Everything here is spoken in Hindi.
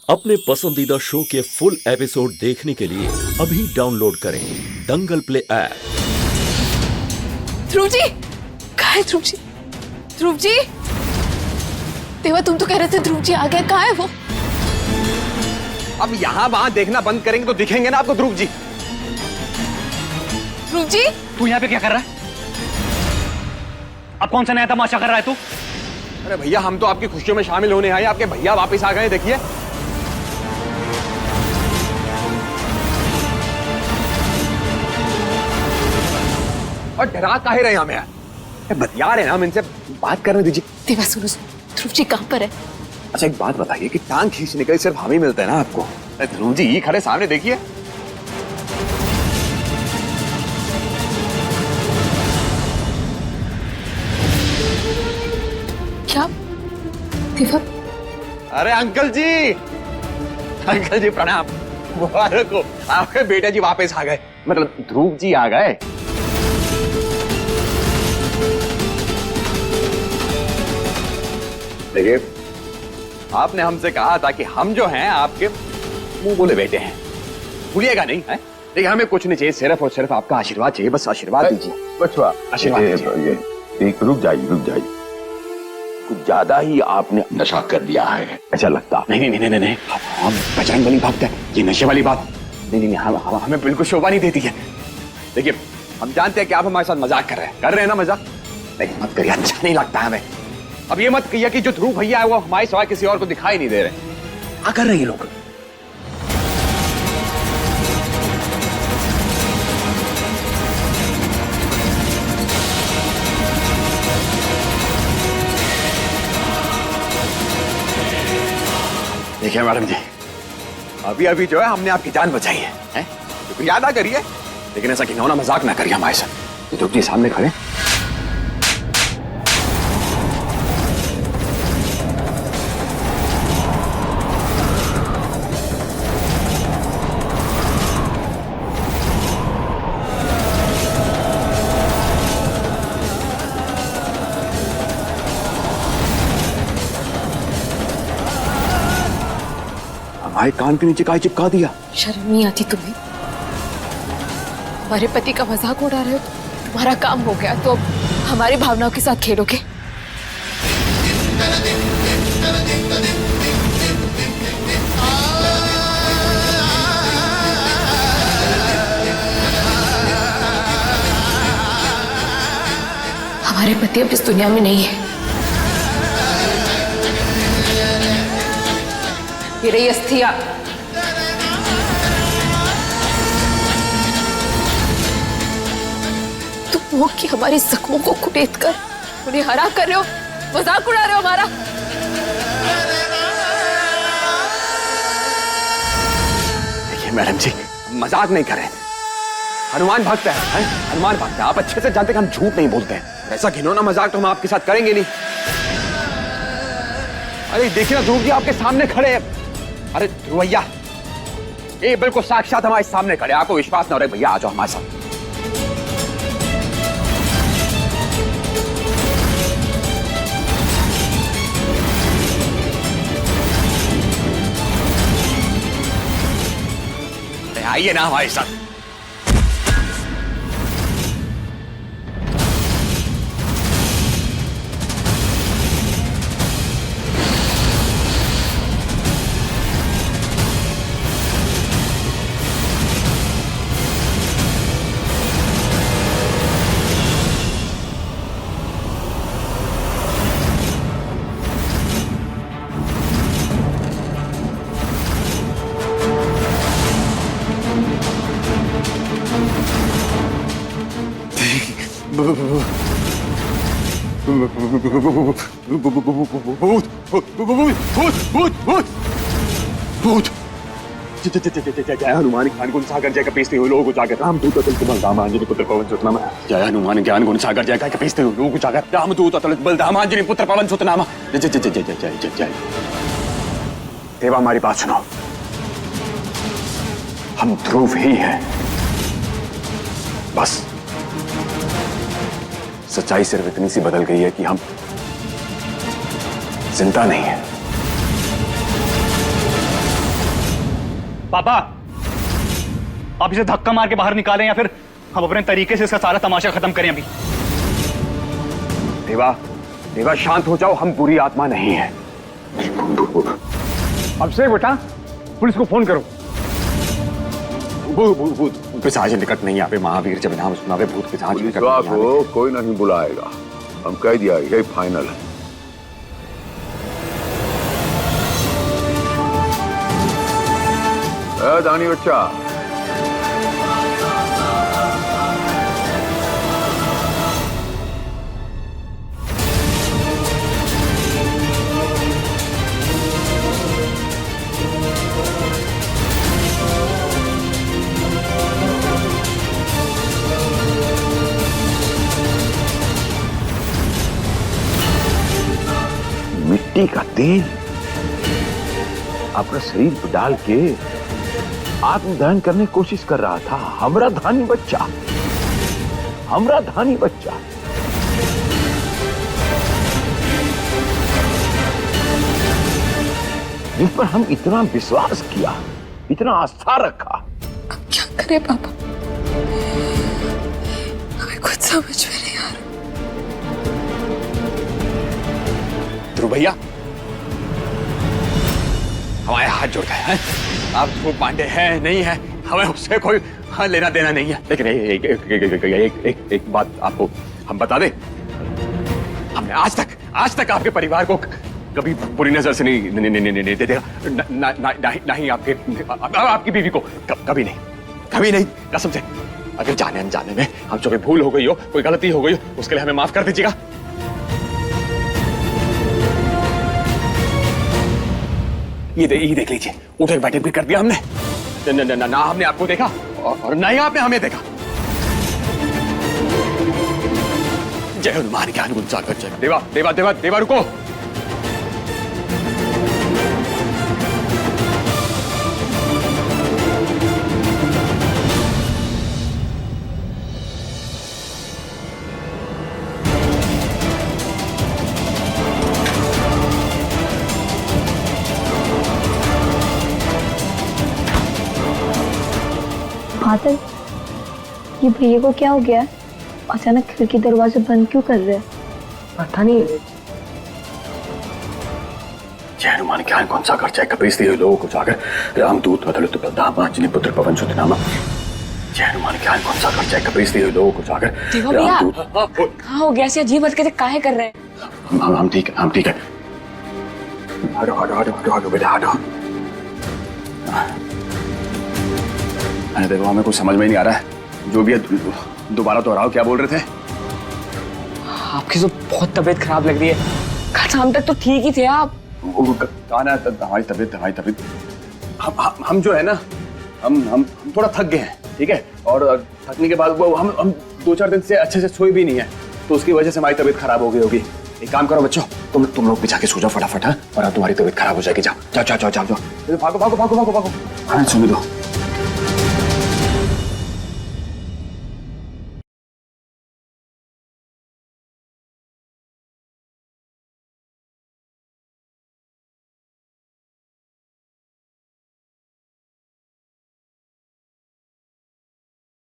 अपने पसंदीदा शो के फुल एपिसोड देखने के लिए अभी डाउनलोड करें दंगल प्ले ऐप। ध्रुव जी, कहाँ है ध्रुव जी? ध्रुव जी, देवा तुम तो कह रहे थे ध्रुव जी आ गए, कहाँ है वो? अब यहाँ वहाँ देखना बंद करेंगे तो दिखेंगे ना आपको ध्रुव जी। ध्रुव जी, तू यहाँ पे क्या कर रहा है? अब कौन सा नया तमाशा कर रहा है तू? अरे भैया, हम तो आपकी खुशियों में शामिल होने आए, आपके भैया वापस आ गए, देखिए। और डरा काहे रहे हमें? बतिया रहे ना, हम इनसे बात करने दीजिए। देवा सुनो, ध्रुव जी कहाँ पर है? अच्छा एक बात बताइए कि टांग खींचने का सिर्फ हम ही मिलता है ना आपको? ध्रुव जी ही खड़े सामने, देखिए। क्या देवा? अरे अंकल जी, अंकल जी प्रणाम। मुबारक हो, आपके बेटा जी वापस आ गए, मतलब ध्रुव जी आ गए। देखिए, आपने हमसे कहा था कि हम जो हैं आपके मुंह बोले बेटे हैं, भूलिएगा नहीं है? देखिए, हमें कुछ नहीं चाहिए, सिर्फ और सिर्फ आपका आशीर्वाद चाहिए, बस आशीर्वाद दीजिए। बचवा, आशीर्वाद दीजिए। एक रुक जाइए, कुछ ज्यादा ही आपने नशा कर लिया है, ऐसा लगता। नहीं नहीं नहीं नहीं, हम बजरंग बली भक्त है, ये नशे वाली बात नहीं नहीं, हमें बिल्कुल शोभा नहीं देती है। देखिए, हम जानते हैं कि आप हमारे साथ मजाक कर रहे हैं ना मजाक, लेकिन मत करिए, अच्छा नहीं लगता हमें। अब ये मत कहिए कि जो ध्रुव भैया है वो हमारे सिवाय किसी और को दिखाई नहीं दे रहे। क्या कर रहे हैं ये लोग? देखिए मैडम जी, अभी अभी जो है हमने आपकी जान बचाई है? शुक्रिया अदा करिए, लेकिन ऐसा घिनौना मजाक ना करिए हमारे साथ। ध्रुव जी सामने खड़े। हमारे कान के नीचे काय चिपका दिया? शर्म नहीं आती तुम्हें? हमारे पति का मजाक उड़ा रहे हो, तुम्हारा काम हो गया तो अब हमारी भावनाओं के साथ खेलोगे? हमारे पति अब इस दुनिया में नहीं है। ये रही अस्थिया, तुम वो की हमारी जख्मों को कुरेद कर उन्हें हरा कर रहे हो, मजाक उड़ा रहे हो हमारा। देखिए मैडम जी, मजाक नहीं कर रहे, हनुमान भक्त है, हनुमान भक्त है। आप अच्छे से जानते हैं कि हम झूठ नहीं बोलते हैं, ऐसा घिनौना मजाक तो हम आपके साथ करेंगे नहीं। अरे देखिए ना, ध्रुव जी आपके सामने खड़े हैं। अरे ध्रुव भैया, ये बिल्कुल साक्षात हमारे सामने खड़े, आपको विश्वास ना हो रहा? भैया आ जाओ हमारे साथ। आइए ना हमारे साथ। भूत जय हनुमान ज्ञान गुण सागर जय कपीसते हुए लोग उजागर, रामदूत अतुलित बलधाम अंजनी पुत्र पवन सुत नामा। जय हनुमान ज्ञान गुण सागर जय कपीसते हुए लोग उजागर, रामदूत अतुलित बलधाम अंजनी पुत्र पवन सुत नामा। जय जय जय जय जय जय जय। देवा हमारी बात सुनो, हम ध्रुव ही हैं बस। सच्चाई सिर्फ इतनी सी बदल गई है कि हम जिंदा नहीं है। पापा, आप इसे धक्का मार के बाहर निकालें या फिर हम अपने तरीके से इसका सारा तमाशा खत्म करें अभी। देवा, देवा शांत हो जाओ, हम बुरी आत्मा नहीं है। अब से बेटा पुलिस को फोन करो। भूत पिशाच निकट नहीं आवे, महावीर जब नाम सुनावे भूत पिशाच निकट नहीं आवे। को कोई नहीं बुलाएगा, हम कह दिया यही फाइनल है। दानी बच्चा, मिट्टी का तेल अपने शरीर पर डाल के आत्मदहन करने की कोशिश कर रहा था। हमरा धानी बच्चा, हमरा धानी बच्चा। जिस पर हम इतना विश्वास किया, इतना आस्था रखा। अब क्या करें पापा, हमें कुछ समझ में नहीं आ रहा। ध्रुव भैया, हमारे हाथ जुड़ गए हैं। आप ध्रुव पांडे हैं नहीं है, हमें उससे कोई लेना देना नहीं है। लेकिन एक बात आपको हम बता दें, हमने आज तक आपके परिवार को कभी बुरी नजर से नहीं देखा, ना ही आपकी बीवी को, कभी नहीं, कसम से। अगर जाने अनजाने में हमसे कोई भूल हो गई हो, कोई गलती हो गई हो, उसके लिए हमें माफ कर दीजिएगा। ये देख लीजिए, उठक बैठक भी कर दिया हमने। ना हमने आपको देखा और ना ही आपने हमें देखा। जय हनुमान ज्ञान गुण सागर जय। देवा देवा देवा देवा रुको। बादल, ये भैया को क्या हो गया है? अचानक खिड़की दरवाजे बंद क्यों कर रहे हैं? पता नहीं। जय हनुमान ज्ञान गुण सागर जय। कपीस दिए लोगों को जाकर रामदूत अतुलित बलधामा अंजनी पुत्र पवन सुत नामा। जय हनुमान ज्ञान गुण सागर जय। कपीस दिए लोगों को जाकर रामदूत। कहाँ हो गया? ऐसे अजीब हरकतें काहे कर रहे हैं? हम ठीक है। हटो बेटा हटो। देखो, हमें कुछ समझ में नहीं आ रहा है। जो भी है दोबारा दोहराओ, क्या बोल रहे थे? आपकी तो बहुत तबीयत खराब लग रही है। कल शाम तक तो ठीक ही थे आप। कहा ना हमारी तबीयत हम जो है ना, हम थोड़ा थक गए हैं, ठीक है। और थकने के बाद वो हम 2-4 दिन से अच्छे से सोए भी नहीं है, तो उसकी वजह से हमारी तबीयत खराब हो गई होगी। एक काम करो बच्चों, तुम लोग भी जाके सो जाओ फटाफट, और तुम्हारी तबीयत खराब हो जाएगी। जाओ। भागो। हमें सुन दो।